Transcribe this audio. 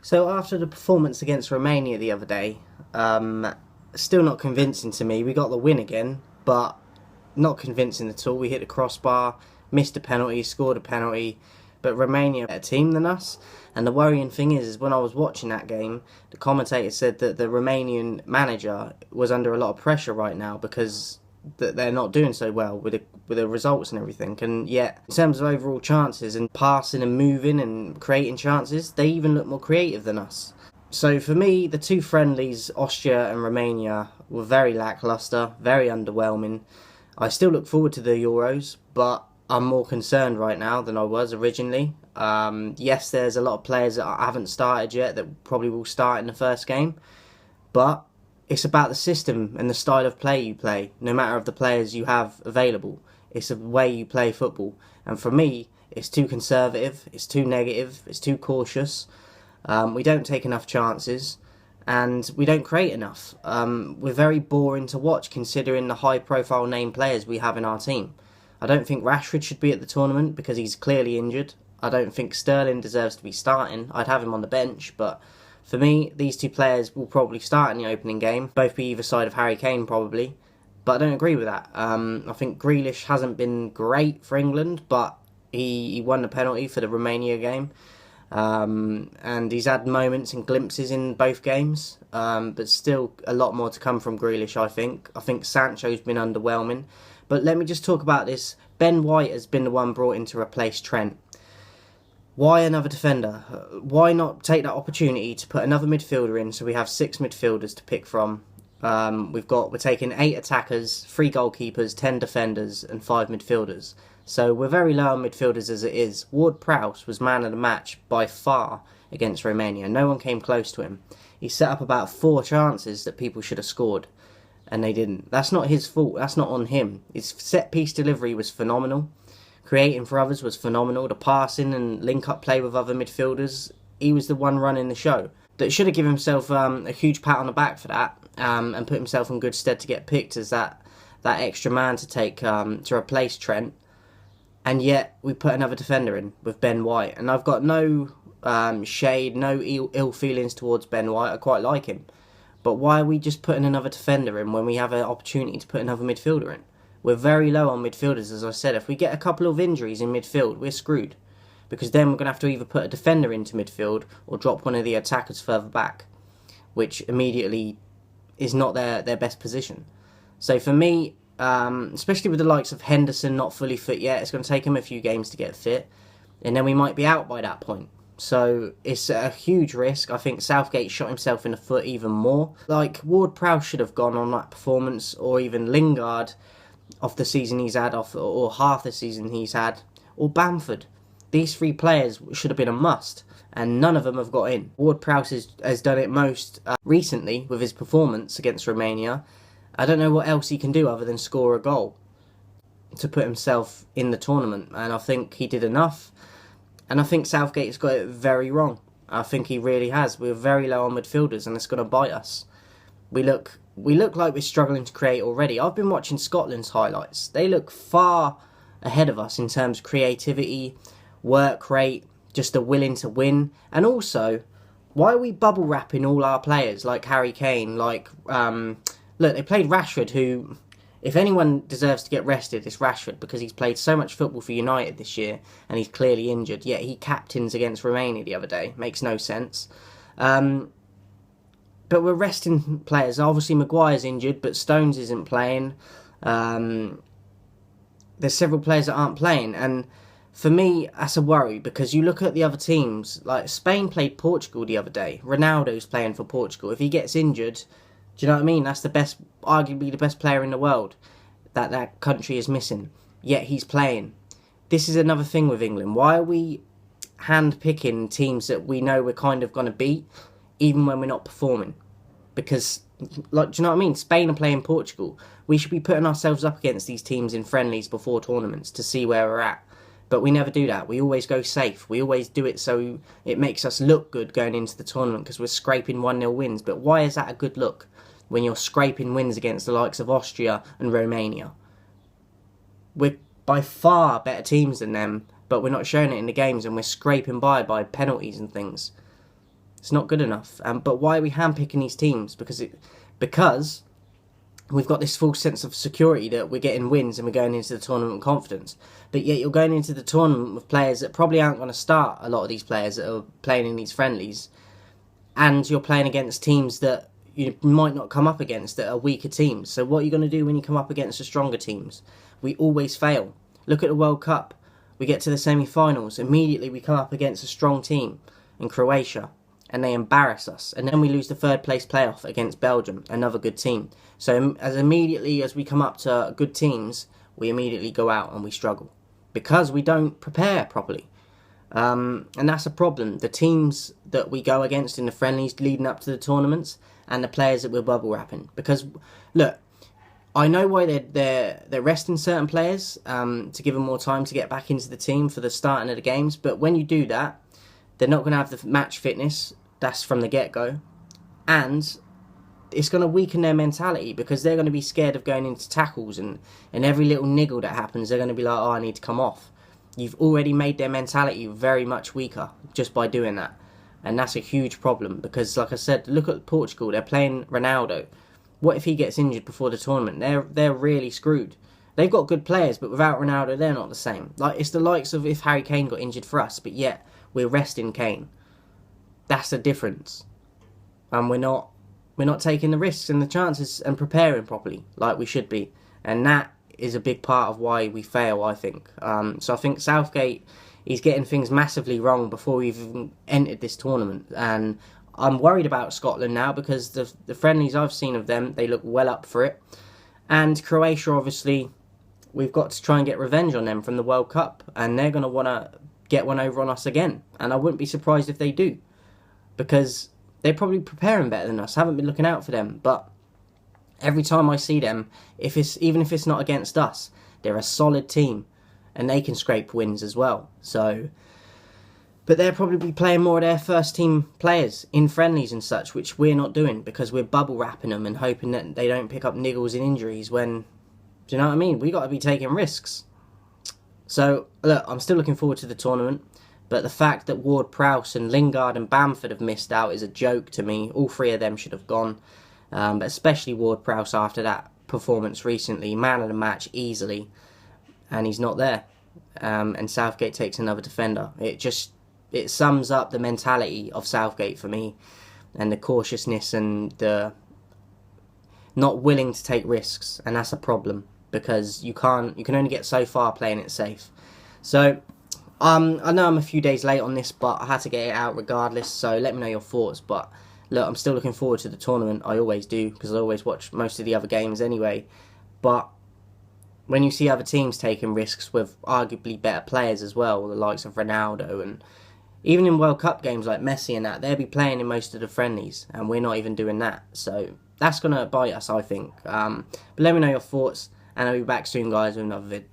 So after the performance against Romania the other day, still not convincing to me. We got the win again, but not convincing at all. We hit the crossbar, missed a penalty, scored a penalty, but Romania are a better team than us. And the worrying thing is when I was watching that game, the commentator said that the Romanian manager was under a lot of pressure right now because that they're not doing so well with the results and everything. And yet, in terms of overall chances and passing and moving and creating chances, they even look more creative than us. So for me, the two friendlies, Austria and Romania, were very lacklustre, very underwhelming. I still look forward to the Euros, but I'm more concerned right now than I was originally. Yes, there's a lot of players that haven't started yet that probably will start in the first game, but it's about the system and the style of play you play, no matter of the players you have available. It's the way you play football. And for me, it's too conservative, it's too negative, it's too cautious. We don't take enough chances, and we don't create enough. We're very boring to watch considering the high-profile name players we have in our team. I don't think Rashford should be at the tournament because he's clearly injured. I don't think Sterling deserves to be starting. I'd have him on the bench, but for me, these two players will probably start in the opening game. Both be either side of Harry Kane, probably. But I don't agree with that. I think Grealish hasn't been great for England, but he won the penalty for the Romania game. And he's had moments and glimpses in both games. But still a lot more to come from Grealish, I think. I think Sancho's been underwhelming. But let me just talk about this. Ben White has been the one brought in to replace Trent. Why another defender? Why not take that opportunity to put another midfielder in so we have 6 midfielders to pick from? We're taking 8 attackers, 3 goalkeepers, 10 defenders and 5 midfielders. So we're very low on midfielders as it is. Ward-Prowse was man of the match by far against Romania. No one came close to him. He set up about 4 chances that people should have scored, and they didn't. That's not his fault. That's not on him. His set-piece delivery was phenomenal. Creating for others was phenomenal. The passing and link-up play with other midfielders, he was the one running the show. That should have given himself a huge pat on the back for that, and put himself in good stead to get picked as that extra man to take to replace Trent. And yet we put another defender in with Ben White, and I've got no shade, no ill feelings towards Ben White. I quite like him, but why are we just putting another defender in when we have an opportunity to put another midfielder in? We're very low on midfielders, as I said. If we get a couple of injuries in midfield, we're screwed. Because then we're going to have to either put a defender into midfield or drop one of the attackers further back, which immediately is not their best position. So for me, especially with the likes of Henderson not fully fit yet, it's going to take him a few games to get fit, and then we might be out by that point. So it's a huge risk. I think Southgate shot himself in the foot even more. Like, Ward-Prowse should have gone on that performance, or even Lingard off the season he's had, or half the season he's had, or Bamford. These 3 players should have been a must, and none of them have got in. Ward-Prowse has done it most recently with his performance against Romania. I don't know what else he can do other than score a goal to put himself in the tournament, and I think he did enough. And I think Southgate's got it very wrong. I think he really has. We're very low on midfielders, and it's going to bite us. We look like we're struggling to create already. I've been watching Scotland's highlights. They look far ahead of us in terms of creativity, work rate, just a willing to win. And also, why are we bubble wrapping all our players like Harry Kane? Look, they played Rashford, who, if anyone deserves to get rested, it's Rashford, because he's played so much football for United this year and he's clearly injured. Yet he captains against Romania the other day. Makes no sense. But we're resting players. Obviously, Maguire's injured, but Stones isn't playing. There's several players that aren't playing, and for me, that's a worry, because you look at the other teams. Like, Spain played Portugal the other day. Ronaldo's playing for Portugal. If he gets injured, do you know what I mean? That's arguably the best player in the world that country is missing. Yet he's playing. This is another thing with England. Why are we hand-picking teams that we know we're kind of going to beat, even when we're not performing? Because, like, do you know what I mean? Spain are playing Portugal. We should be putting ourselves up against these teams in friendlies before tournaments to see where we're at. But we never do that. We always go safe. We always do it so it makes us look good going into the tournament because we're scraping 1-0 wins. But why is that a good look when you're scraping wins against the likes of Austria and Romania? We're by far better teams than them, but we're not showing it in the games, and we're scraping by penalties and things. It's not good enough. But why are we handpicking these teams? Because we've got this false sense of security that we're getting wins and we're going into the tournament with confidence. But yet you're going into the tournament with players that probably aren't going to start, a lot of these players that are playing in these friendlies. And you're playing against teams that you might not come up against, that are weaker teams. So what are you going to do when you come up against the stronger teams? We always fail. Look at the World Cup. We get to the semi-finals. Immediately we come up against a strong team in Croatia and they embarrass us. And then we lose the third place playoff against Belgium, another good team. So as immediately as we come up to good teams, we immediately go out and we struggle because we don't prepare properly. And that's a problem. The teams that we go against in the friendlies leading up to the tournaments and the players that we're bubble wrapping. Because, look, I know why they're resting certain players to give them more time to get back into the team for the starting of the games. But when you do that, they're not going to have the match fitness. That's from the get-go. And it's going to weaken their mentality because they're going to be scared of going into tackles. And every little niggle that happens, they're going to be like, oh, I need to come off. You've already made their mentality very much weaker just by doing that. And that's a huge problem because, like I said, look at Portugal. They're playing Ronaldo. What if he gets injured before the tournament? They're really screwed. They've got good players, but without Ronaldo, they're not the same. Like, it's the likes of if Harry Kane got injured for us, but yet we're resting Kane. That's the difference. And we're not taking the risks and the chances and preparing properly like we should be. And that is a big part of why we fail, I think. So I think Southgate, he's getting things massively wrong before we've even entered this tournament. And I'm worried about Scotland now because the friendlies I've seen of them, they look well up for it. And Croatia, obviously, we've got to try and get revenge on them from the World Cup. And they're going to want to get one over on us again. And I wouldn't be surprised if they do. Because they're probably preparing better than us. I haven't been looking out for them. But every time I see them, even if it's not against us, they're a solid team. And they can scrape wins as well. But they'll probably be playing more of their first team players in friendlies and such, which we're not doing because we're bubble wrapping them and hoping that they don't pick up niggles and injuries when, do you know what I mean? We got to be taking risks. So, look, I'm still looking forward to the tournament, but the fact that Ward-Prowse and Lingard and Bamford have missed out is a joke to me. All three of them should have gone, but especially Ward-Prowse after that performance recently. Man of the match easily, and he's not there. And Southgate takes another defender. It sums up the mentality of Southgate for me, and the cautiousness and the not willing to take risks, and that's a problem because you can only get so far playing it safe. So I know I'm a few days late on this, but I had to get it out regardless. So let me know your thoughts. But look, I'm still looking forward to the tournament. I always do because I always watch most of the other games anyway. But when you see other teams taking risks with arguably better players as well, the likes of Ronaldo and even in World Cup games like Messi and that, they'll be playing in most of the friendlies, and we're not even doing that. So that's going to bite us, I think. But let me know your thoughts, and I'll be back soon, guys, with another vid.